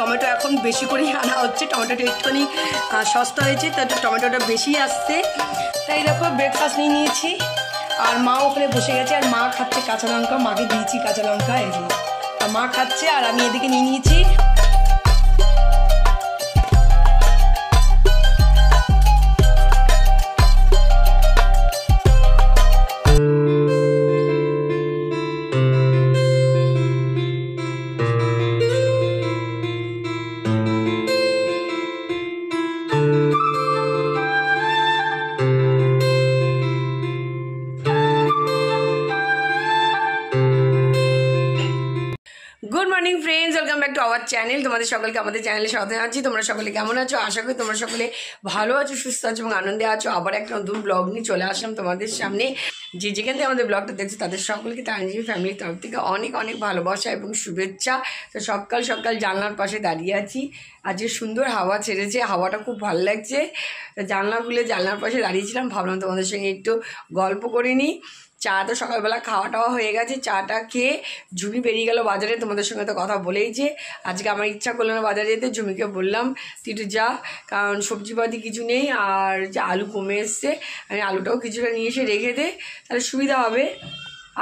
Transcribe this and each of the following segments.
Tomato এখন বেশি করেই আনা হচ্ছে, টমেটোটা একটুখানি সস্তা হয়েছে, তো একটু টমেটোটা বেশি আসছে। তাই দেখো ব্রেকফাস্ট নিয়ে নিয়েছি, আর মা ওখানে বসে গেছে, আর মা খাচ্ছে কাঁচা লঙ্কা, মাকে দিয়েছি কাঁচা লঙ্কা, এই যে মা খাচ্ছে আর আমি এদিকে নিয়ে নিয়েছি। Good morning friends, welcome back to our channel. তোমাদের সকলকে আমাদের চ্যানেলে স্বাগত জানাচ্ছি। তোমরা সকলে কেমন আছো? আশা করি তোমরা সকলে ভালো আছো, সুস্থ আছো এবং আনন্দে আছো। আবার একটা নতুন ব্লগ নিয়ে চলে আসলাম তোমাদের সামনে। যেখান থেকে আমাদের ব্লগটা দেখছো তাদের সকলকে তানজিম ফ্যামিলির তরফ থেকে অনেক অনেক ভালোবাসা এবং শুভেচ্ছা। তো সকাল সকাল জানলার পাশে দাঁড়িয়ে আছি, আজকে সুন্দর হাওয়া ছেড়েছে, হাওয়াটা খুব ভালো লাগছে। জানলা খুলে জানলার পাশে দাঁড়িয়েছিলাম, ভাবলাম তোমাদের সঙ্গে একটু গল্প করে নিই। চা তো সকালবেলা খাওয়া টাওয়া হয়ে গেছে, চাটা খেয়ে ঝুমি বেরিয়ে গেল বাজারে। তোমাদের সঙ্গে তো কথা বলেইছে, আজকে আমার ইচ্ছা করলো না বাজারে যেতে। ঝুমিকে বললাম তুই একটু যা, কারণ সবজিপাতি কিছু নেই, আর যে আলু কমে এসছে, আমি আলুটাও কিছুটা নিয়ে এসে রেখে দে, তাহলে সুবিধা হবে।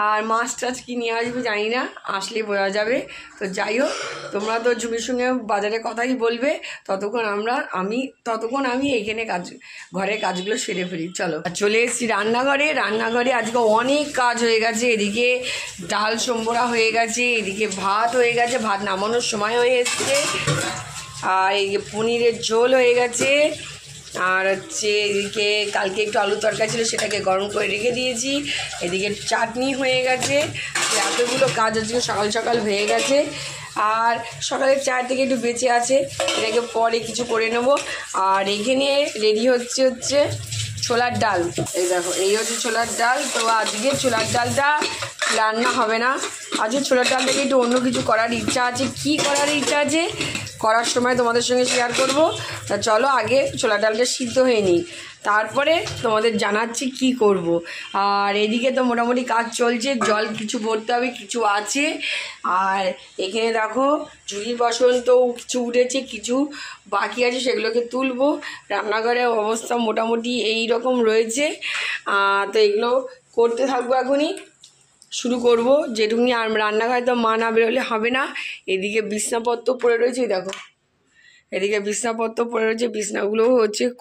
আর মাছ টাছ কি নিয়ে আসবে জানি না, আসলেই বোঝা যাবে। তো যাই হোক, তোমরা তো ঝুমির সঙ্গে বাজারে কথাই বলবে, ততক্ষণ আমি এইখানে ঘরের কাজগুলো সেরে ফেলি। চলো, চলে এসেছি রান্নাঘরে আজকে অনেক কাজ হয়ে গেছে। এদিকে ডাল সম্বরা হয়ে গেছে, এদিকে ভাত হয়ে গেছে, ভাত নামানোর সময় হয়ে এসছে, আর এই পনিরের ঝোল হয়ে গেছে, আর হচ্ছে এদিকে কালকে একটু আলু তরকারি ছিল, সেটাকে গরম করে রেখে দিয়েছি। এদিকে চাটনি হয়ে গেছে। এতগুলো কাজ আজকে সকাল সকাল হয়ে গেছে। আর সকালের চায়ের থেকে একটু বেঁচে আছে, এটাকে পরে কিছু করে নেব। আর এখানে রেডি হচ্ছে ছোলার ডাল। এই দেখো, এই হচ্ছে ছোলার ডাল। তো আজকে ছোলার ডালটা রান্না হবে না, আজকে ছোলার ডাল থেকে একটু অন্য কিছু করার ইচ্ছা আছে। কি করার ইচ্ছা আছে করার সময় তোমাদের সঙ্গে শেয়ার করব। তা চলো আগে ছোলার ডালটা সিদ্ধ হয়ে নিই, তারপরে তোমাদের জানাচ্ছি কি করব। আর এদিকে তো মোটামুটি কাজ চলছে, জল কিছু ভরতে হবে, কিছু আছে। আর এখানে দেখো ঝুড়ির বাসন তো কিছু উঠেছে, কিছু বাকি আছে, সেগুলোকে তুলবো। রান্নাঘরের অবস্থা মোটামুটি এই রকম রয়েছে। তো এগুলো করতে থাকবো, এখনই শুরু করব যেটুকুনি। আর রান্নাঘরে তো মা না বেরোলে হবে না। এদিকে বিছনাপত্র পড়ে রয়েছে, দেখো এদিকে বিছনাপত্র পড়ে রয়েছে, বিছনাগুলোও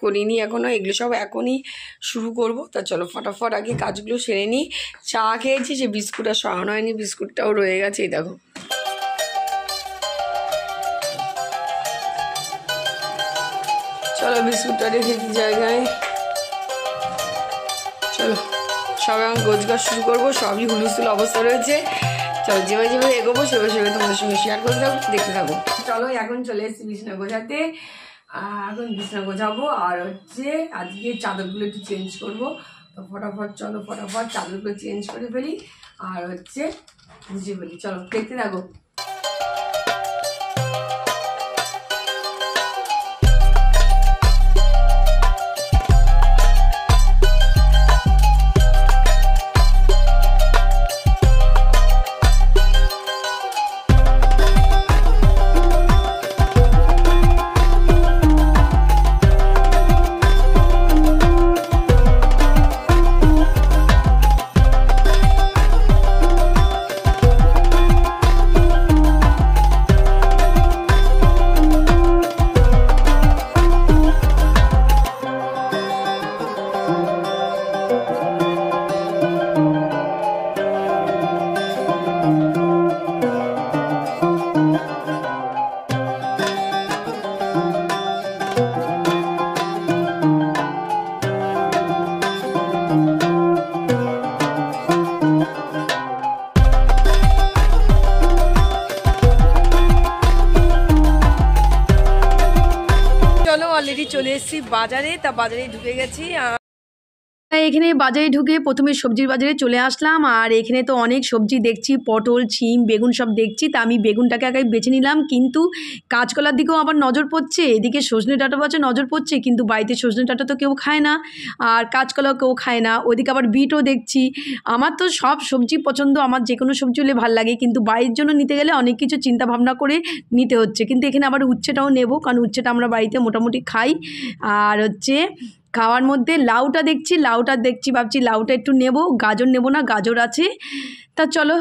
করিনি এখনও, এগুলো সব এখনই শুরু করব। তা চলো ফটাফট আগে কাজগুলো সেরে নিই। চা খেয়েছি, সে বিস্কুট আর সরানো হয়নি, বিস্কুটটাও রয়ে গেছে, এই দেখো। চলো বিস্কুটটা রেখে দিই জায়গায়। চলো সব এখন গোছগাছ শুরু করবো, সবই হুলুস্থুল অবস্থা রয়েছে। চলো যেভাবে এগোবো সেভাবে তোমাদের সঙ্গে শেয়ার করতে থাকবো, দেখতে থাকবো। চলো এখন চলে এসেছি বিছনা গোছাতে, এখন বিছনা গোছাবো। আর আজকে চাদরগুলো একটু চেঞ্জ করবো। তো ফটাফট চাদরগুলো চেঞ্জ করে ফেলি, আর বুঝে ফেলি। চলো দেখতে থাকো। অলরেডি চলে এসেছি বাজারে, তা বাজারে ঢুকে গেছি। এখানে বাজারে ঢুকে প্রথমে সবজির বাজারে চলে আসলাম। আর এখানে তো অনেক সবজি দেখছি, পটল, শিম, বেগুন সব দেখছি। তা আমি বেগুনটাকে আগে বেছে নিলাম, কিন্তু কাঁচকলার দিকেও আবার নজর পড়ছে, এদিকে সজনে ডাঁটা বাজে নজর পড়ছে, কিন্তু বাড়িতে সজনে ডাঁটা তো কেউ খায় না, আর কাঁচকলাও কেউ খায় না। ওইদিকে আবার বিটও দেখছি। আমার তো সব সবজি পছন্দ, আমার যে কোনো সবজি হলে ভালো লাগে, কিন্তু বাড়ির জন্য নিতে গেলে অনেক কিছু চিন্তা ভাবনা করে নিতে হচ্ছে। কিন্তু এখানে আবার উচ্ছেটাও নেব, কারণ উচ্ছেটা আমরা বাড়িতে মোটামুটি খাই। আর হচ্ছে খাওয়ার মধ্যে লাউটা দেখছি, ভাবছি লাউটা একটু নেব, গাজর নেব না, গাজর আছে। তা চলো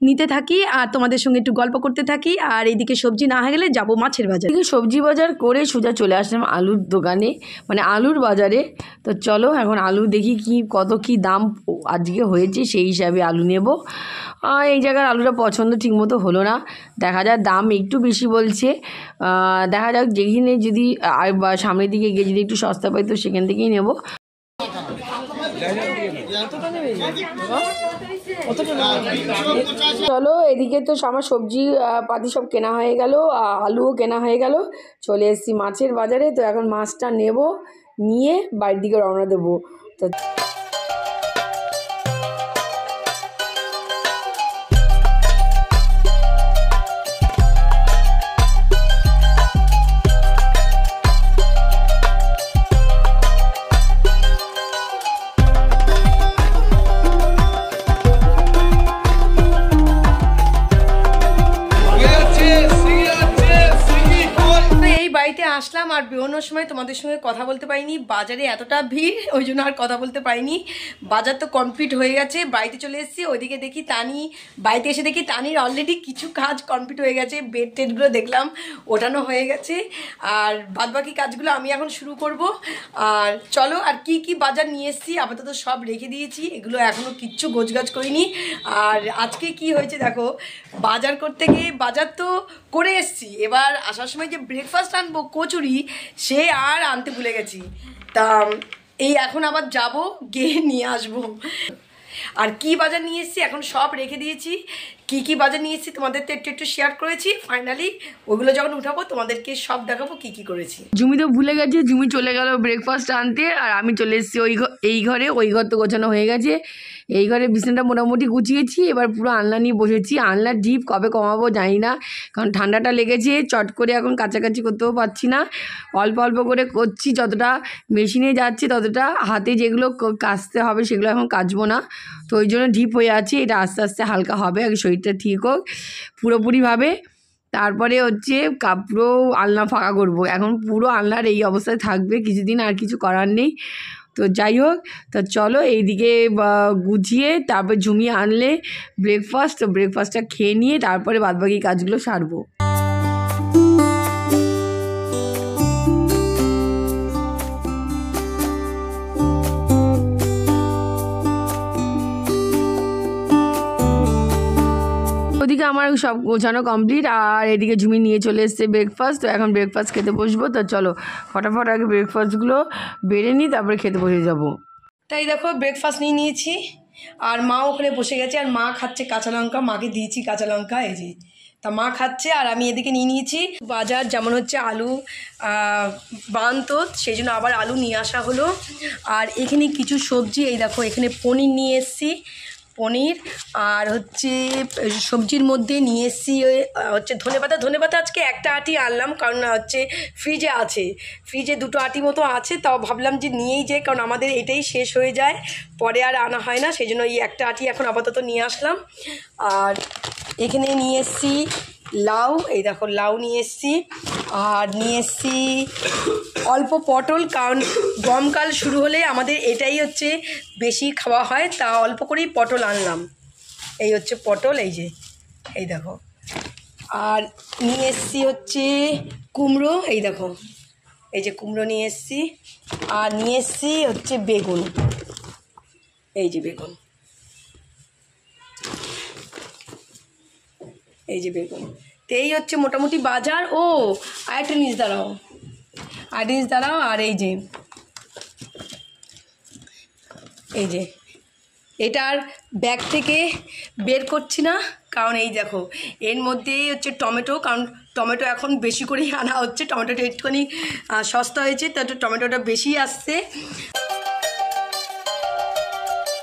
নিতে থাকি আর তোমাদের সঙ্গে একটু গল্প করতে থাকি। আর এইদিকে সবজি না হয়ে গেলে যাবো মাছের বাজার। এদিকে সবজি বাজার করে সোজা চলে আসলাম আলুর দোকানে, মানে আলুর বাজারে। তো চলো এখন আলু দেখি কত কি দাম আজকে হয়েছে, সেই হিসাবে আলু নেব। এই জায়গার আলুটা পছন্দ ঠিকমতো হলো না, দেখা যাক, দাম একটু বেশি বলছে। দেখা যাক যেখানে যদি আর বা সামনের দিকে গিয়ে যদি একটু সস্তা পাই তো সেখান থেকেই নেব। চলো এদিকে তো আমার সবজি পাতি সব কেনা হয়ে গেল, আলুও কেনা হয়ে গেল, চলে এসেছি মাছের বাজারে। তো এখন মাছটা নেব, নিয়ে বাড়ির দিকে রওনা দেবো। তো বাড়িতে আসলাম আর বেরোনোর সময় তোমাদের সঙ্গে কথা বলতে পারিনি, বাজারে এতটা ভিড়, ওই জন্য আর কথা বলতে পারিনি। বাজার তো কমপ্লিট হয়ে গেছে, বাড়িতে চলে এসেছি। ওইদিকে দেখি তানি, বাড়িতে এসে দেখি তানির অলরেডি কিছু কাজ কমপ্লিট হয়ে গেছে, বেড টেডগুলো দেখলাম ওঠানো হয়ে গেছে, আর বাদবাকি কাজগুলো আমি এখন শুরু করব। আর চলো আর কি কি বাজার নিয়ে এসেছি আপাতত সব রেখে দিয়েছি, এগুলো এখনও কিচ্ছু গোছগাছ করিনি। আর আজকে কি হয়েছে দেখো, বাজার করতে গিয়ে বাজার তো করে এসেছি, এবার আসার সময় যে ব্রেকফাস্ট আনবো কচুরি, সে আর আনতে ভুলে গেছি। তা এই এখন আবার যাব, গিয়ে নিয়ে আসবো। আর কি বাজার নিয়ে এসেছি এখন সব রেখে দিয়েছি, কি কি বাজার নিয়ে এসেছি তোমাদের তো একটু শেয়ার করেছি। ফাইনালি ওগুলো যখন উঠাবো তোমাদেরকে সব দেখাবো কি কি করেছি। জুমি তো ভুলে গেছে, জুমি চলে গেল ব্রেকফাস্ট আনতে, আর আমি চলে এসেছি এই ঘরে। ওই ঘর তো গোছানো হয়ে গেছে, এই ঘরে বিছানাটা মোটামুটি গুছিয়েছি, এবার পুরো আলনা নিয়ে বসেছি। আলনার ডিপ কবে কমাবো জানি না, কারণ ঠান্ডাটা লেগেছে, চট করে এখন কাছাকাছি করতেও পারছি না, অল্প অল্প করে করছি, যতটা মেশিনে যাচ্ছে ততটা হাতে যেগুলো কাচতে হবে সেগুলো এখন কাচবো না। তো ওই জন্য ডিপ হয়ে আছে, এটা আস্তে আস্তে হালকা হবে, আগে শরীরটা ঠিক হোক পুরোপুরিভাবে, তারপরে হচ্ছে পুরো আলনা ফাঁকা করব। এখন পুরো আলনার এই অবস্থায় থাকবে কিছুদিন, আর কিছু করার নেই। তো যাই হোক, তো চলো এইদিকে গুছিয়ে তারপর ঝুমিয়ে আনলে ব্রেকফাস্ট, তো ব্রেকফাস্টটা খেয়ে নিয়ে তারপরে বাদবাকি কাজগুলো সারবো। ওদিকে আমার সব গোছানো কমপ্লিট, আর এদিকে ঝুমি নিয়ে চলে এসছে ব্রেকফাস্ট। তো এখন ব্রেকফাস্ট খেতে বসবো। তো চলো ফটাফট আগে ব্রেকফাস্টগুলো বেড়ে নিই, তারপরে খেতে বসে যাবো। তাই দেখো ব্রেকফাস্ট নিয়ে নিয়েছি, আর মা ওখানে বসে গেছে, আর মা খাচ্ছে কাঁচা লঙ্কা, মাকে দিয়েছি কাঁচা লঙ্কা, এই যে তা মা খাচ্ছে, আর আমি এদিকে নিয়ে নিয়েছি বাজার, যেমন হচ্ছে আলু বানতো, সেই জন্য আবার আলু নিয়ে আসা হলো। আর এখানে কিছু সবজি, এই দেখো এখানে পনির নিয়ে এসেছি, পনির, আর হচ্ছে সবজির মধ্যে নিয়ে এসেছি হচ্ছে ধনেপাতা আজকে একটা আটি আনলাম, কারণ হচ্ছে ফ্রিজে আছে, ফ্রিজে দুটো আটি মতো আছে, তাও ভাবলাম যে নিয়েই যাই, কারণ আমাদের এটাই শেষ হয়ে যায়, পরে আর আনা হয় না, সেই জন্য এই একটা আটি এখন আপাতত নিয়ে আসলাম। আর এখানে নিয়ে এসেছি লাউ, এই দেখো লাউ নিয়ে এসেছি, আর নিয়ে এসেছি অল্প পটল, কারণ গরমকাল শুরু হলে আমাদের এটাই হচ্ছে বেশি খাওয়া হয়, তা অল্প করেই পটল আনলাম। এই হচ্ছে পটল, এই যে এই দেখো। আর নিয়ে এসেছি হচ্ছে কুমড়ো, এই দেখো এই যে কুমড়ো নিয়ে এসেছি। আর নিয়ে এসেছি হচ্ছে বেগুন, এই যে বেগুন, এই যে বেগুন। তো এই হচ্ছে মোটামুটি বাজার। ও আরেকটা জিনিস দাঁড়াও, আর এই যে এটার ব্যাগ থেকে বের করছি না, কারণ এই দেখো এর মধ্যেই হচ্ছে টমেটো, কারণ টমেটো এখন বেশি করেই আনা হচ্ছে, টমেটোটা একটুখানি সস্তা হয়েছে, তাতে টমেটোটা বেশি আসছে।